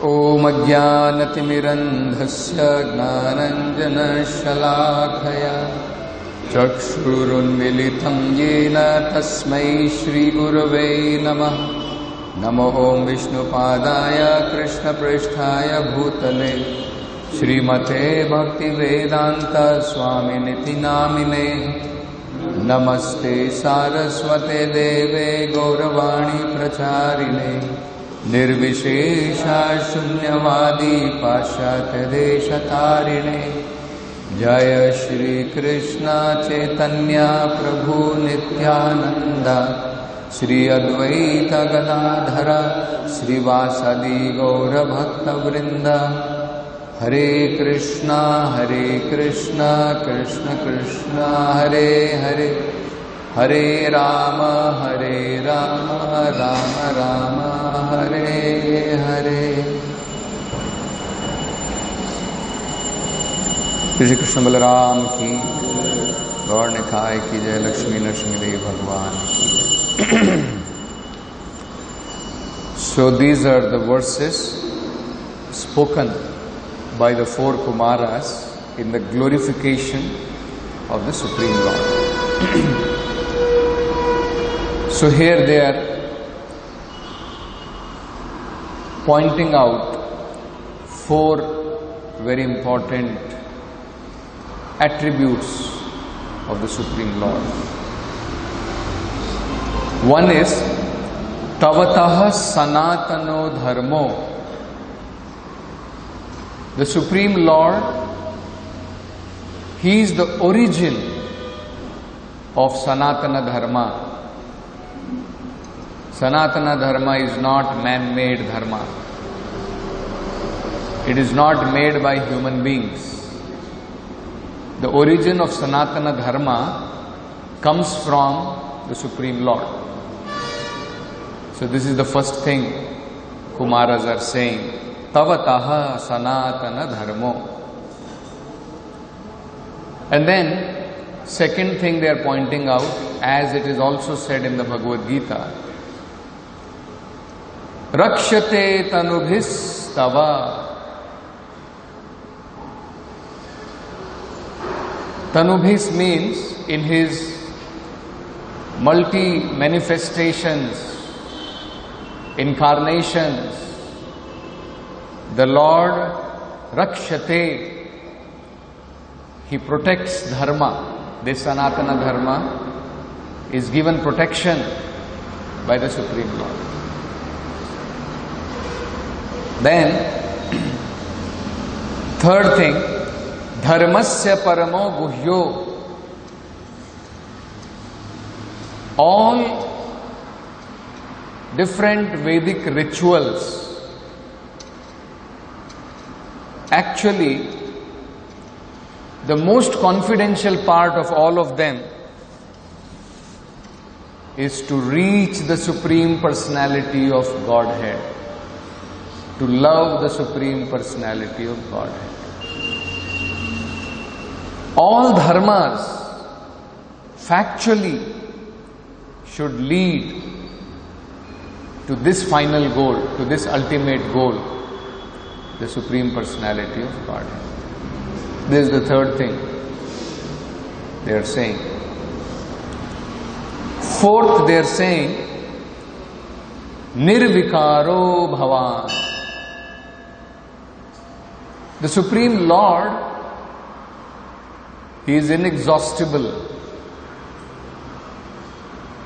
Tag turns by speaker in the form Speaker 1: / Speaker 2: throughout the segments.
Speaker 1: ॐ अज्ञानतिमिरन्धस्य ज्ञानञ्जनशलाखया चक्षुरुन्मिलितं येन तस्मै श्रीगुरवे नमः। नमो ॐ विष्णुपादाय कृष्णपृष्ठाय भूतले श्रीमते भक्तिवेदान्त स्वामिनिति नामिने। नमस्ते सारस्वते देवे गौरवाणी प्रचारिणे निर्विशेषा शून्यवादी पाश्चात्यदेशतारिणे। जय श्री कृष्ण चैतन्य प्रभु नित्यानंद श्री अद्वैत गदाधर श्रीवासदि गौरभक्तवृंद। हरे कृष्णा कृष्ण कृष्ण हरे हरे, हरे राम राम राम हरे हरे। श्री कृष्ण बलराम की, गौर निकाय की जय, लक्ष्मी नरसिंहदेव भगवान की जय। So these are the verses spoken by the four Kumaras in the glorification of the Supreme Lord. So here they are pointing out four very important attributes of the Supreme Lord. One is Tavatah Sanatano Dharmo. The Supreme Lord, He is the origin of Sanatana Dharma. Sanatana Dharma is not man-made dharma. It is not made by human beings. The origin of Sanatana Dharma comes from the Supreme Lord. So this is the first thing Kumaras are saying. Tavataha Sanatana Dharmo. And then second thing they are pointing out, as it is also said in the Bhagavad Gita, Rakshate Tanubhis Tava. Tanubhis means in his multi-manifestations, incarnations, the Lord Rakshate, He protects dharma. This Sanatana Dharma is given protection by the Supreme Lord. Then, third thing, Dharmasya Paramo Guhyo. All different Vedic rituals, actually, the most confidential part of all of them is to reach the Supreme Personality of Godhead, to love the Supreme Personality of Godhead. All dharmas factually should lead to this final goal, to this ultimate goal, the Supreme Personality of Godhead. This is the third thing they are saying. Fourth, they are saying, Nirvikaro Bhavan. The Supreme Lord, He is inexhaustible.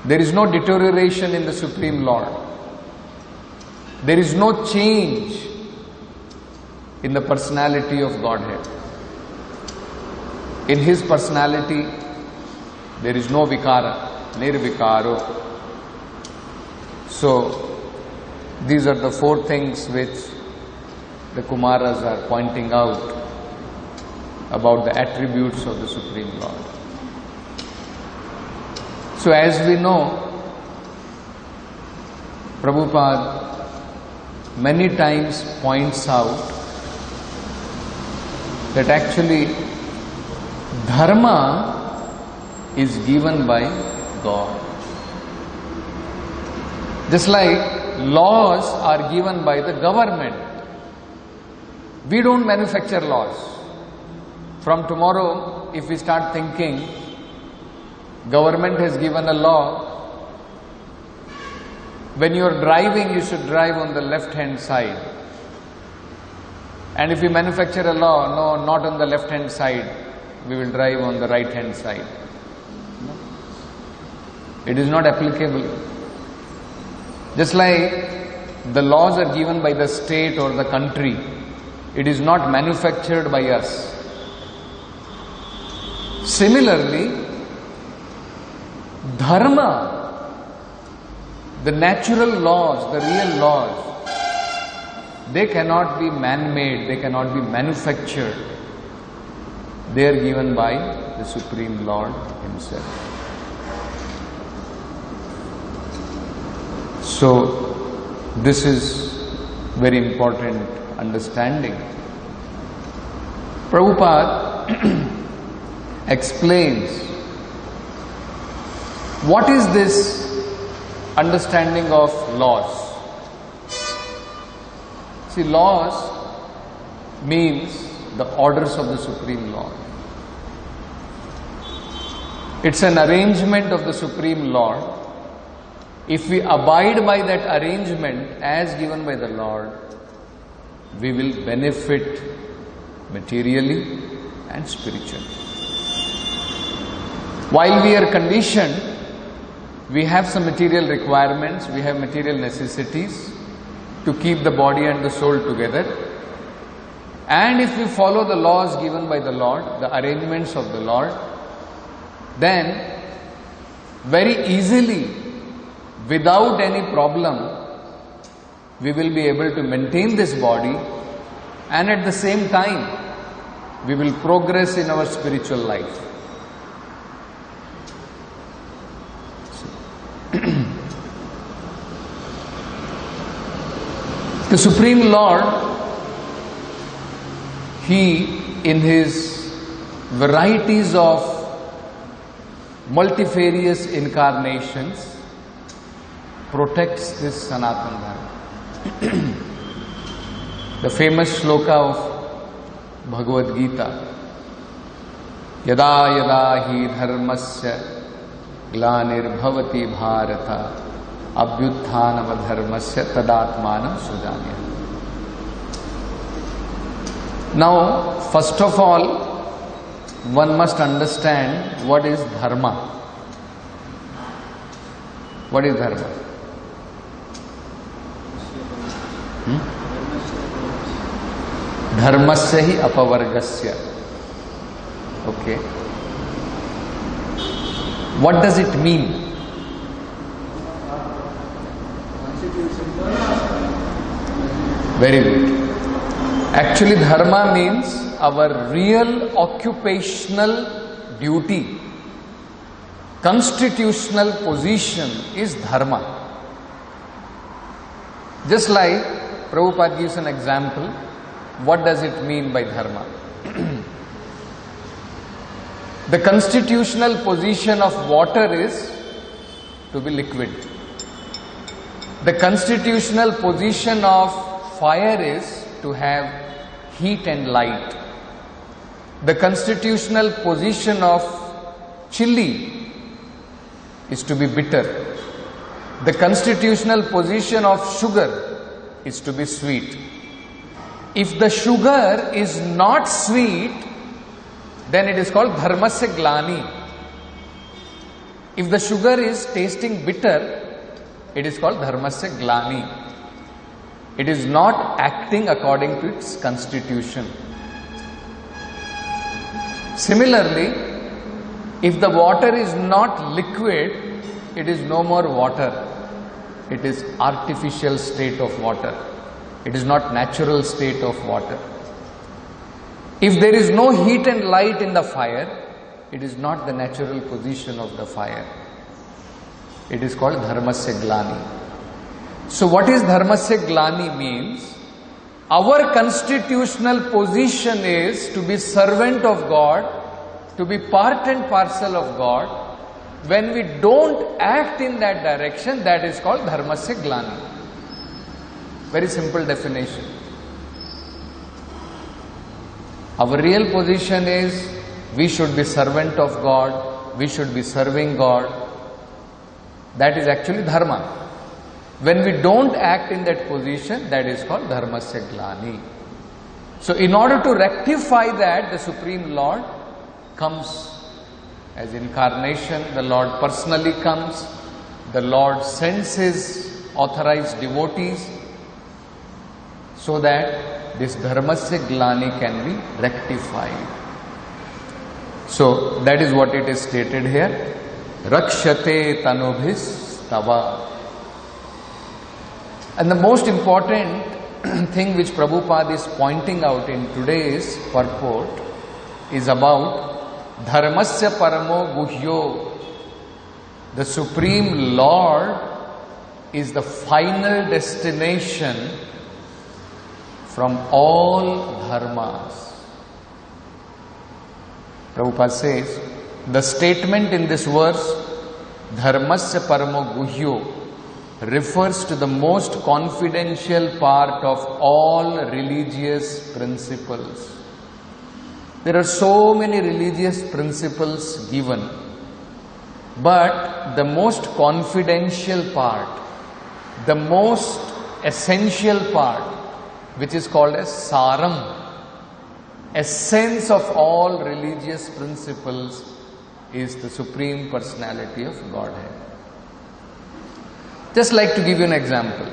Speaker 1: There is no deterioration in the Supreme Lord. There is no change in the personality of Godhead. In His personality, there is no vikara, nirvikaro. So, these are the four things which the Kumaras are pointing out about the attributes of the Supreme Lord. So, as we know, Prabhupada many times points out that actually dharma is given by God. Just like laws are given by the government. We don't manufacture laws. From tomorrow, if we start thinking, government has given a law, when you are driving, you should drive on the left-hand side. And if we manufacture a law, no, not on the left-hand side, we will drive on the right-hand side. It is not applicable. Just like the laws are given by the state or the country, it is not manufactured by us. Similarly, dharma, the natural laws, the real laws, they cannot be man-made, they cannot be manufactured. They are given by the Supreme Lord Himself. So, this is very important understanding. Prabhupada explains what is this understanding of laws. See, laws means the orders of the Supreme Lord. It's an arrangement of the Supreme Lord. If we abide by that arrangement as given by the Lord, we will benefit materially and spiritually. While we are conditioned, we have some material requirements, we have material necessities to keep the body and the soul together. And if we follow the laws given by the Lord, the arrangements of the Lord, then very easily, without any problem, we will be able to maintain this body, and at the same time, we will progress in our spiritual life. The Supreme Lord, He, in His varieties of multifarious incarnations, protects this Sanatana Dharma. The famous shloka of Bhagavad Gita, Yada yada hi dharmasya glanir bhavati bharata abhyutthanam dharmasya tadatmanam sujanya. Now, first of all, one must understand what is dharma. What is dharma? Dharmasya hi apavargasya. Okay. What does it mean? Very good. Actually, dharma means our real occupational duty. Constitutional position is dharma. Just like Prabhupada gives an example, what does it mean by dharma? The constitutional position of water is to be liquid. The constitutional position of fire is to have heat and light. The constitutional position of chili is to be bitter. The constitutional position of sugar is to be sweet. If the sugar is not sweet, then it is called dharmasya glani. If the sugar is tasting bitter, it is called dharmasya glani. It is not acting according to its constitution. Similarly, if the water is not liquid, it is no more water. It is artificial state of water. It is not natural state of water. If there is no heat and light in the fire, it is not the natural position of the fire. It is called dharmasya glani. So what is dharmasya glani means? Our constitutional position is to be servant of God, to be part and parcel of God. When we don't act in that direction, that is called dharmasya glani. Very simple definition. Our real position is we should be servant of God, we should be serving God. That is actually dharma. When we don't act in that position, that is called dharmasya glani. So in order to rectify that, the Supreme Lord comes as incarnation, the Lord personally comes, the Lord sends His authorized devotees so that this dharmasya glani can be rectified. So that is what it is stated here. Rakshate tanubhis tava. And the most important thing which Prabhupada is pointing out in today's purport is about dharmasya paramo guhyo. The Supreme Lord is the final destination from all dharmas. Prabhupada says, the statement in this verse, dharmasya paramo guhyo, refers to the most confidential part of all religious principles. There are so many religious principles given, but the most confidential part, the most essential part, which is called as saram, essence of all religious principles, is the Supreme Personality of Godhead. Just like to give you an example.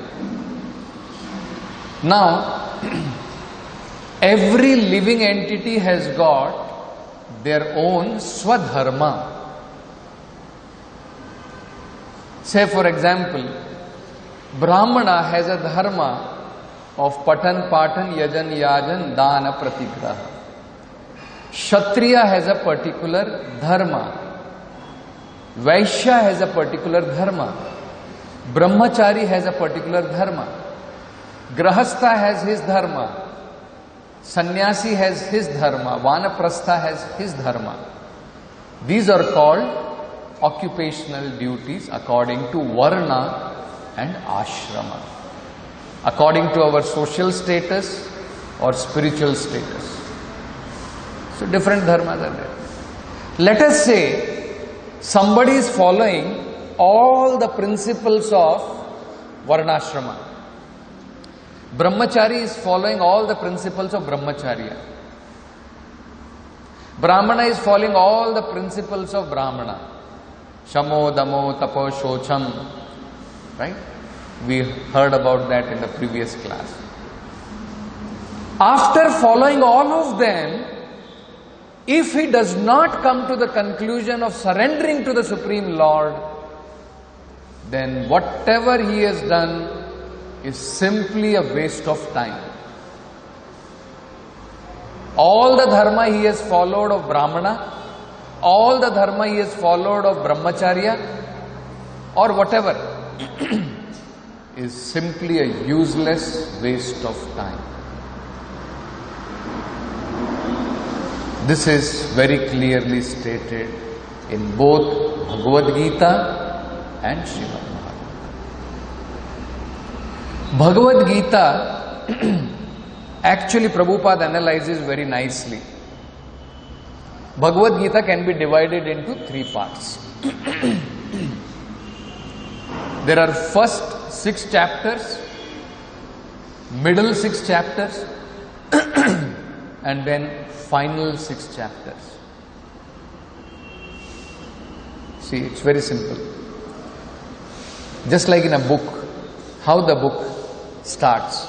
Speaker 1: Now, every living entity has got their own swadharma. Say for example, Brahmana has a dharma of patan, patan, yajan, yajan, dana, pratigraha. Kshatriya has a particular dharma. Vaishya has a particular dharma. Brahmachari has a particular dharma. Grahastha has his dharma. Sannyasi has his dharma. Vanaprastha has his dharma. These are called occupational duties according to varna and ashrama, according to our social status or spiritual status. So different dharmas are there. Let us say somebody is following all the principles of varnashrama. Brahmachari is following all the principles of brahmacharya. Brahmana is following all the principles of brahmana. Shamo, damo, tapo, shocham. Right? We heard about that in the previous class. After following all of them, if he does not come to the conclusion of surrendering to the Supreme Lord, then whatever he has done is simply a waste of time. All the dharma he has followed of Brahmana, all the dharma he has followed of Brahmacharya, or whatever, is simply a useless waste of time. This is very clearly stated in both Bhagavad Gita and Srimad Bhagavatam. Bhagavad Gita, actually Prabhupada analyzes very nicely. Bhagavad Gita can be divided into three parts. There are first 6 chapters, middle 6 chapters, and then final 6 chapters. See, it's very simple. Just like in a book, how the book starts.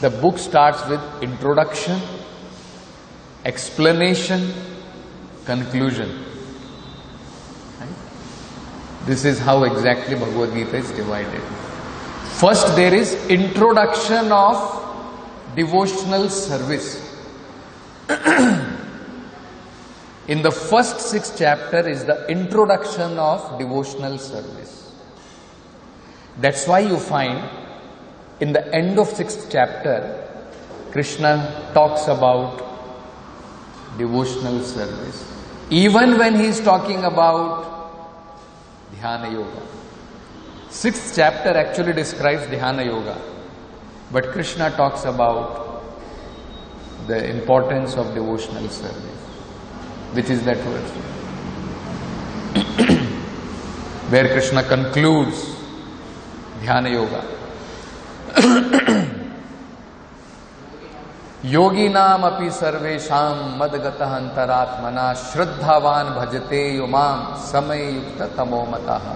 Speaker 1: The book starts with introduction, explanation, conclusion. Right? This is how exactly Bhagavad Gita is divided. First there is introduction of devotional service. In the first 6 chapters is the introduction of devotional service. That's why you find in the end of 6th chapter, Krishna talks about devotional service. Even when he is talking about Dhyana Yoga. 6th chapter actually describes Dhyana Yoga. But Krishna talks about the importance of devotional service. Which is that verse? Where Krishna concludes Dhyana Yoga. Yoginam api sarvesham madgatah antaratmana shraddhavan bhajate yumam samay yukta tamo mataha.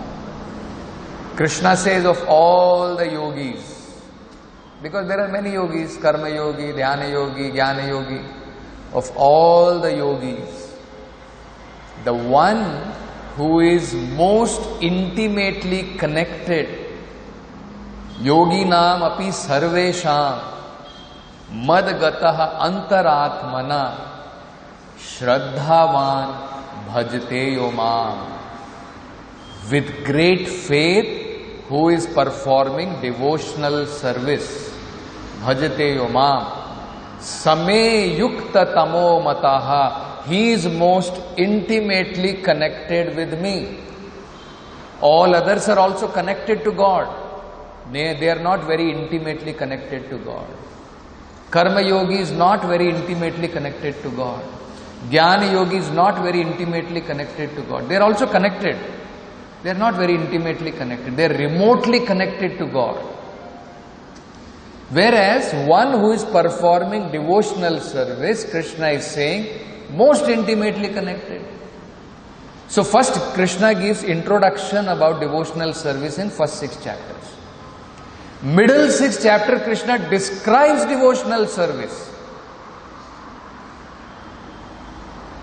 Speaker 1: Krishna says of all the yogis, because there are many yogis, karma yogi, dhyana yogi, jnana yogi, of all the yogis, the one who is most intimately connected, yoginam api sarvesham madgatah antaratmana shraddhavan bhajate yomam, with great faith, who is performing devotional service, bhajate yomam same yukta tamo mataha, he is most intimately connected with me. All others are also connected to God. They are not very intimately connected to God. Karma yogi is not very intimately connected to God. Jnana yogi is not very intimately connected to God. They are also connected. They are not very intimately connected. They are remotely connected to God. Whereas one who is performing devotional service, Krishna is saying, most intimately connected. So first Krishna gives introduction about devotional service in first 6 chapters. Middle 6th chapter, Krishna describes devotional service.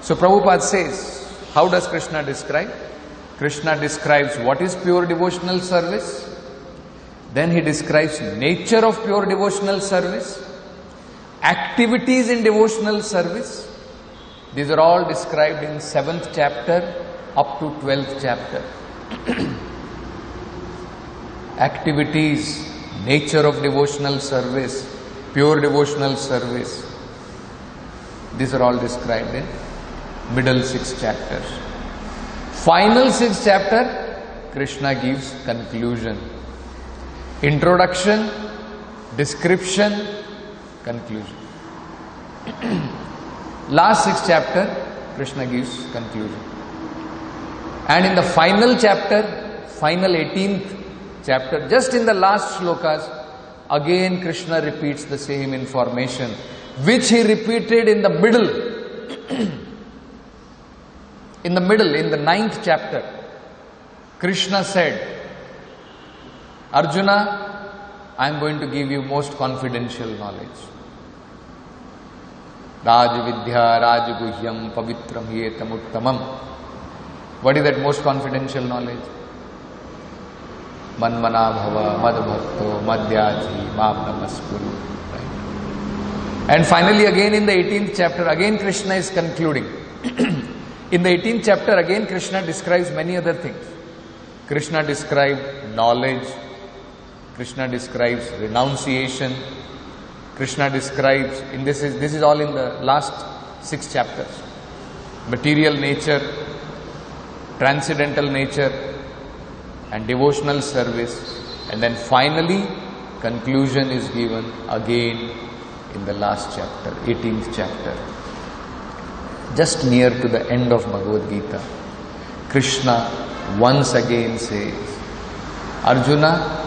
Speaker 1: So Prabhupada says, how does Krishna describe? Krishna describes what is pure devotional service. Then he describes nature of pure devotional service, activities in devotional service. These are all described in 7th chapter up to 12th chapter. Activities, nature of devotional service, pure devotional service. These are all described in middle 6th chapter. Final 6th chapter, Krishna gives conclusion. Introduction, description, conclusion. Last 6th chapter, Krishna gives conclusion. And in the final chapter, final 18th chapter, just in the last shlokas, again Krishna repeats the same information, which he repeated in the middle. In the 9th chapter, Krishna said, Arjuna, I am going to give you most confidential knowledge. Rajvidya Rajaguhyam Pavitram Yetam Uttamam. What is that most confidential knowledge? Manmana Bhava, Madbhakto, Madhyaji, Mam Namaskuru. Right? And finally, again in the 18th chapter, again Krishna is concluding. In the 18th chapter, again Krishna describes many other things. Krishna described knowledge. Krishna describes renunciation. Krishna describes, this is all in the last 6 chapters. Material nature, transcendental nature, and devotional service. And then finally, conclusion is given again in the last chapter, 18th chapter. Just near to the end of Bhagavad Gita, Krishna once again says, Arjuna,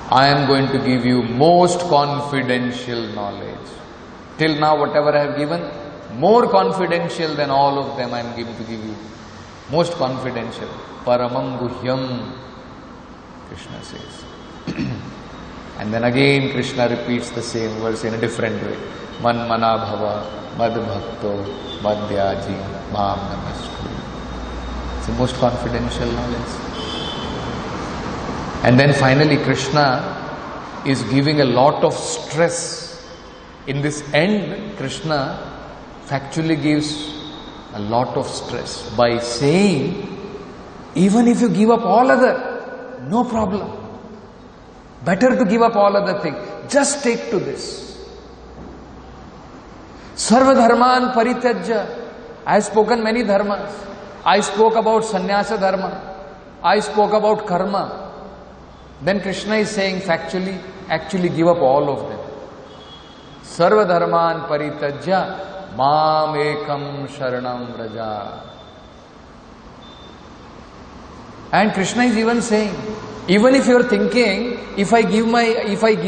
Speaker 1: I am going to give you most confidential knowledge. Till now, whatever I have given, more confidential than all of them I am going to give you. Most confidential. Paramam Guhyam, Krishna says. And then again Krishna repeats the same verse in a different way. Manmana Bhava, Madbhakto, Madhyaji, Mam Namaskuru. It's the most confidential knowledge. And then finally Krishna is giving a lot of stress. In this end, Krishna factually gives a lot of stress by saying, even if you give up all other, no problem. Better to give up all other things. Just take to this. Sarva dharman parityajya. I have spoken many dharmas. I spoke about sannyasa dharma. I spoke about karma. Then Krishna is saying factually, actually give up all of them. Sarva dharman paritajya mam ekam sharanam vraja. And Krishna is even saying, even if you are thinking, if I give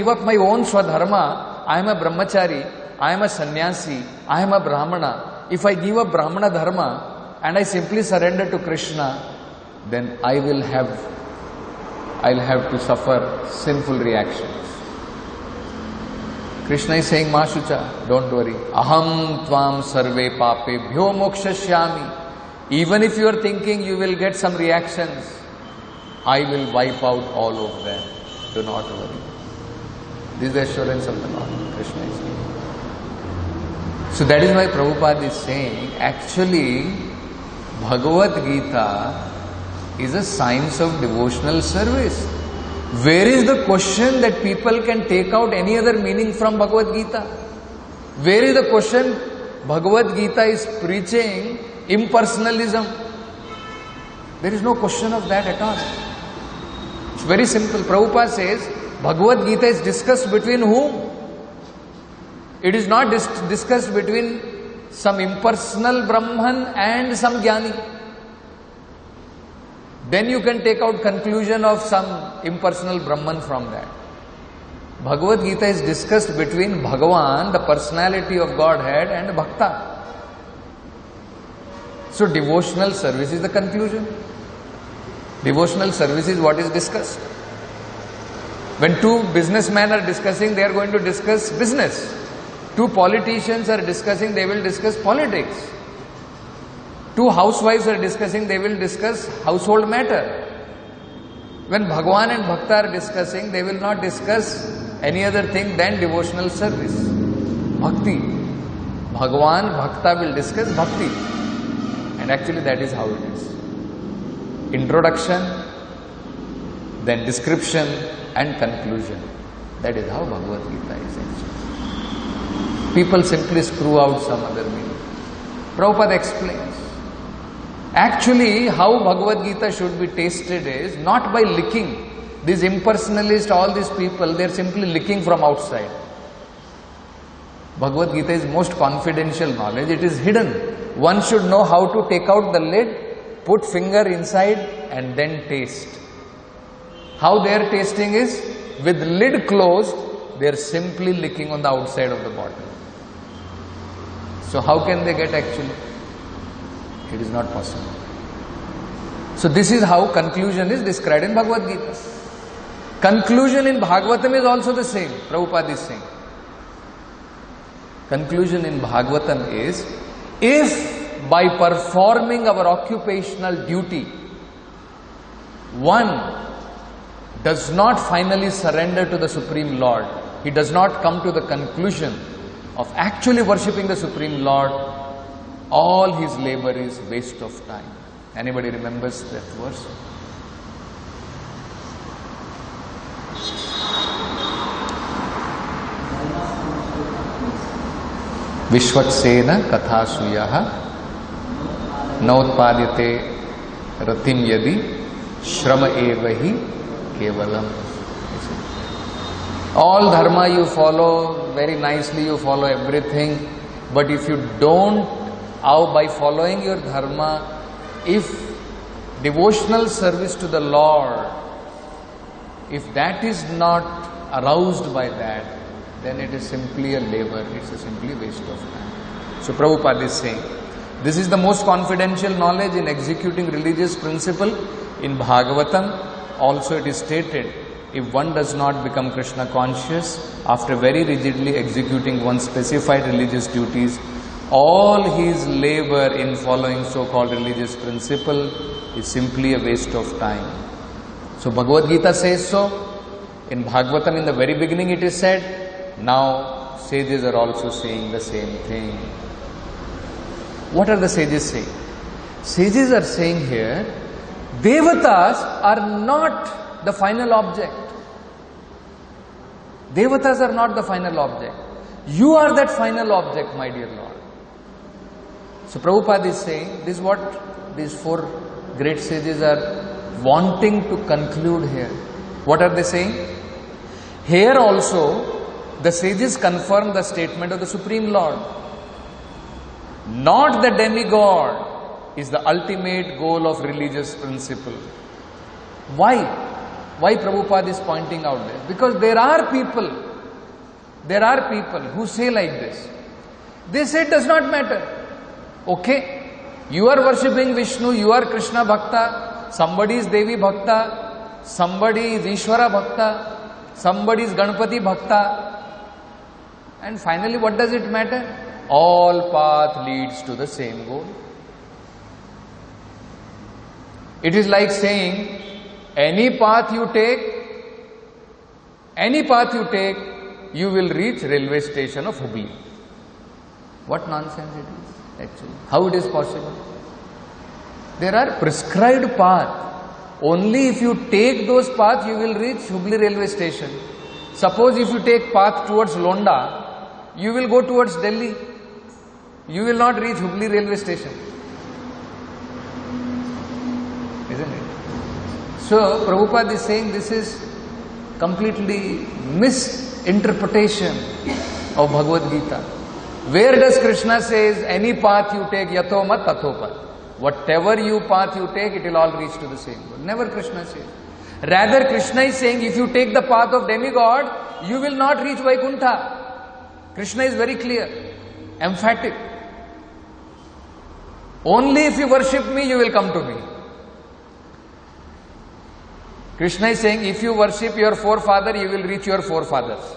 Speaker 1: up my own swadharma, I am a brahmachari, I am a sannyasi, I am a brahmana. If I give up brahmana dharma and I simply surrender to Krishna, then I'll have to suffer sinful reactions. Krishna is saying, Ma Shucha, don't worry. Aham tvam sarve papebhyo mokshashyami. Even if you are thinking you will get some reactions, I will wipe out all of them. Do not worry. This is the assurance of the Lord. Krishna is saying. So that is why Prabhupada is saying, actually, Bhagavad Gita is a science of devotional service. Where is the question that people can take out any other meaning from Bhagavad Gita? Where is the question Bhagavad Gita is preaching impersonalism? There is no question of that at all. It's very simple. Prabhupada says, Bhagavad Gita is discussed between whom? It is not discussed between some impersonal Brahman and some Jnani. Then you can take out conclusion of some impersonal Brahman from that. Bhagavad Gita is discussed between Bhagavan, the personality of Godhead, and Bhakta. So devotional service is the conclusion. Devotional service is what is discussed. When two businessmen are discussing, they are going to discuss business. Two politicians are discussing, they will discuss politics. Two housewives are discussing, they will discuss household matter. When Bhagavan and Bhakta are discussing, they will not discuss any other thing than devotional service. Bhakti. Bhagavan, Bhakta will discuss bhakti. And actually that is how it is. Introduction, then description and conclusion. That is how Bhagavad Gita is actually. People simply screw out some other meaning. Prabhupada explains. Actually, how Bhagavad Gita should be tasted is not by licking. These impersonalists, all these people, they are simply licking from outside. Bhagavad Gita is most confidential knowledge. It is hidden. One should know how to take out the lid, put finger inside and then taste. How they are tasting is, with lid closed, they are simply licking on the outside of the bottle. So how can they get actually? It is not possible. So this is how conclusion is described in Bhagavad Gita. Conclusion in Bhagavatam is also the same. Prabhupada is saying. Conclusion in Bhagavatam is, if by performing our occupational duty, one does not finally surrender to the Supreme Lord, he does not come to the conclusion of actually worshipping the Supreme Lord, all his labor is waste of time. Anybody remembers that verse? Vishwatsena kathasuyaha nautpadyate ratim yadi shrama evahi kevalam. All dharma you follow, very nicely you follow everything, but if you don't, by following your dharma, if devotional service to the Lord, if that is not aroused by that, then it is simply a labor, it's a simply waste of time. So Prabhupada is saying, this is the most confidential knowledge in executing religious principle. In Bhagavatam also it is stated, if one does not become Krishna conscious after very rigidly executing one's specified religious duties, all his labor in following so-called religious principle is simply a waste of time. So Bhagavad Gita says so. In Bhagavatam, in the very beginning it is said. Now sages are also saying the same thing. What are the sages saying? Sages are saying here, Devatas are not the final object. Devatas are not the final object. You are that final object, my dear Lord. So Prabhupada is saying, this is what these four great sages are wanting to conclude here. What are they saying? Here also, the sages confirm the statement of the Supreme Lord. Not the demigod is the ultimate goal of religious principle. Why? Why Prabhupada is pointing out this? Because there are people who say like this. They say it does not matter. Okay, you are worshipping Vishnu, you are Krishna Bhakta, somebody is Devi Bhakta, somebody is Ishvara Bhakta, somebody is Ganpati Bhakta. And finally, what does it matter? All path leads to the same goal. It is like saying, any path you take, you will reach railway station of Hubli. What nonsense it is, actually. How it is possible? There are prescribed paths. Only if you take those paths, you will reach Hubli railway station. Suppose if you take path towards Londa, you will go towards Delhi. You will not reach Hubli railway station. Isn't it? So, Prabhupada is saying this is completely misinterpretation of Bhagavad Gita. Where does Krishna says, any path you take, yato mat tatho pat. Whatever path you take, it will all reach to the same goal. Never Krishna says. Rather, Krishna is saying, if you take the path of demigod, you will not reach Vaikuntha. Krishna is very clear, emphatic. Only if you worship me, you will come to me. Krishna is saying, if you worship your forefather, you will reach your forefathers.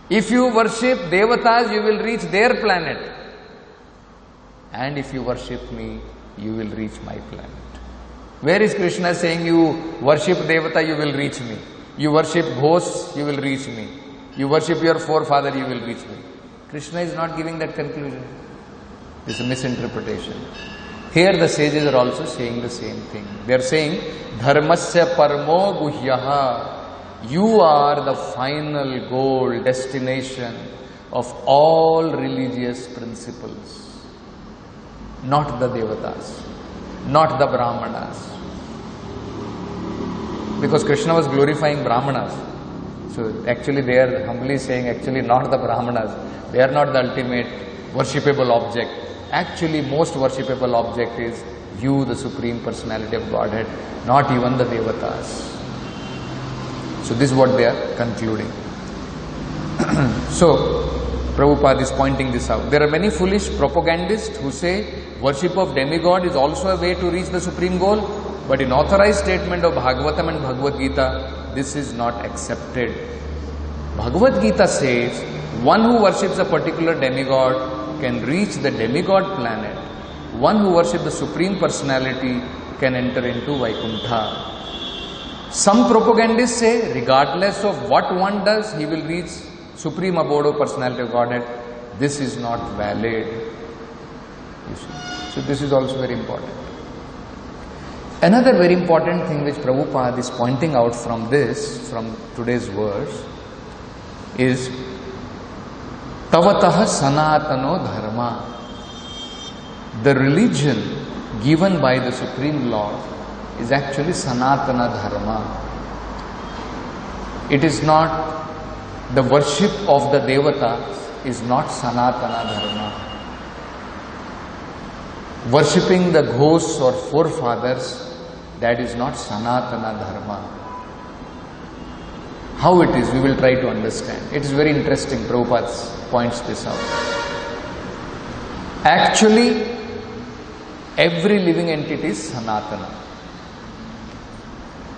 Speaker 1: If you worship Devatas, you will reach their planet. And if you worship me, you will reach my planet. Where is Krishna saying, you worship Devata, you will reach me. You worship ghosts, you will reach me. You worship your forefather, you will reach me. Krishna is not giving that conclusion. This is a misinterpretation. Here the sages are also saying the same thing. They are saying, Dharmasya parmo guhyaha. You are the final goal, destination of all religious principles. Not the Devatas, not the Brahmanas. Because Krishna was glorifying Brahmanas. So actually they are humbly saying, actually not the Brahmanas. They are not the ultimate worshipable object. Actually, most worshipable object is you, the Supreme Personality of Godhead, not even the Devatas. So this is what they are concluding. So, Prabhupada is pointing this out. There are many foolish propagandists who say worship of demigod is also a way to reach the supreme goal, but in authorized statement of Bhagavatam and Bhagavad Gita, this is not accepted. Bhagavad Gita says, one who worships a particular demigod can reach the demigod planet. One who worships the Supreme Personality can enter into Vaikuntha. Some propagandists say, regardless of what one does, he will reach Supreme Abode of Personality of Godhead. This is not valid. You see? So this is also very important. Another very important thing which Prabhupada is pointing out from this, from today's verse, is Tavataha Sanatano Dharma. The religion given by the Supreme Lord is actually Sanatana Dharma. It is not, the worship of the Devatas is not Sanatana Dharma. Worshipping the ghosts or forefathers, that is not Sanatana Dharma. How it is, we will try to understand. It is very interesting, Prabhupada points this out. Actually, every living entity is Sanatana.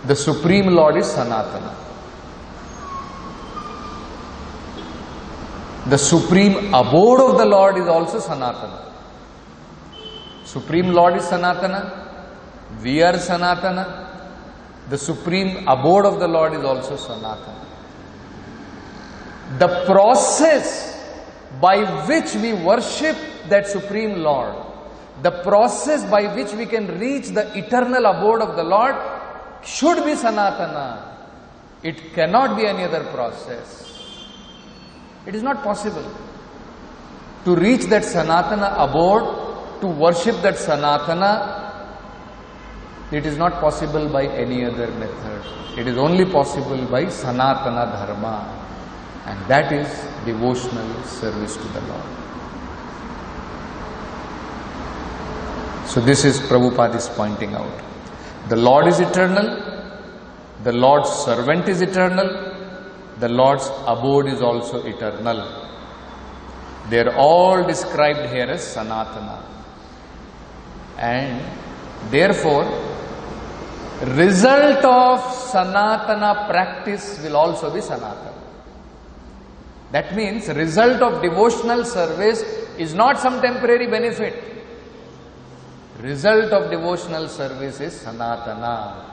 Speaker 1: The Supreme Lord is Sanatana. The Supreme Abode of the Lord is also Sanatana. Supreme Lord is Sanatana. We are Sanatana. The Supreme Abode of the Lord is also Sanatana. The process by which we worship that Supreme Lord, the process by which we can reach the eternal abode of the Lord should be Sanatana. It cannot be any other process. It is not possible to reach that Sanatana abode, to worship that Sanatana. It is not possible by any other method. It is only possible by Sanatana Dharma. And that is devotional service to the Lord. So this is Prabhupada is pointing out. The Lord is eternal. The Lord's servant is eternal. The Lord's abode is also eternal. They are all described here as Sanatana. And therefore, result of Sanatana practice will also be Sanatana. That means result of devotional service is not some temporary benefit. Result of devotional service is Sanatana.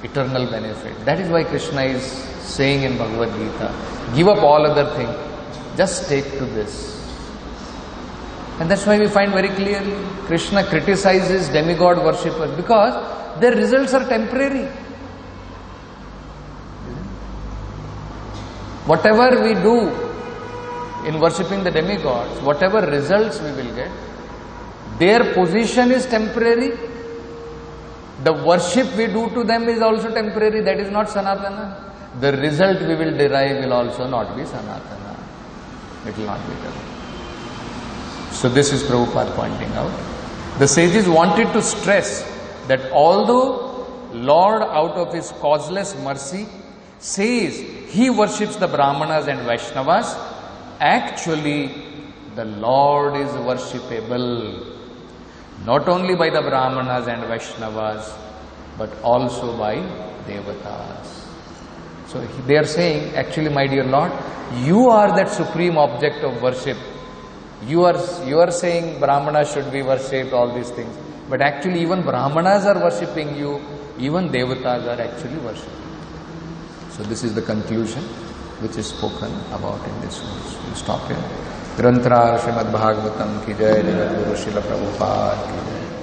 Speaker 1: Eternal benefit. That is why Krishna is saying in Bhagavad Gita, give up all other things, just take to this. And that's why we find very clearly Krishna criticizes demigod worshippers because their results are temporary. Whatever we do in worshipping the demigods, whatever results we will get, their position is temporary. The worship we do to them is also temporary. That is not Sanatana. The result we will derive will also not be Sanatana. It will not be done. So this is Prabhupada pointing out. The sages wanted to stress that although Lord out of His causeless mercy says He worships the Brahmanas and Vaishnavas, actually the Lord is worshipable not only by the Brahmanas and Vaishnavas but also by Devatas. So they are saying, actually my dear Lord, you are that supreme object of worship. You are saying Brahmanas should be worshipped, all these things. But actually even Brahmanas are worshipping you, even Devatas are actually worshipping. So this is the conclusion which is spoken about in this verse. We'll stop here. Grantara Srimad Bhagavatam ki jai, Jagat Guru Srila Prabhupada ki jai.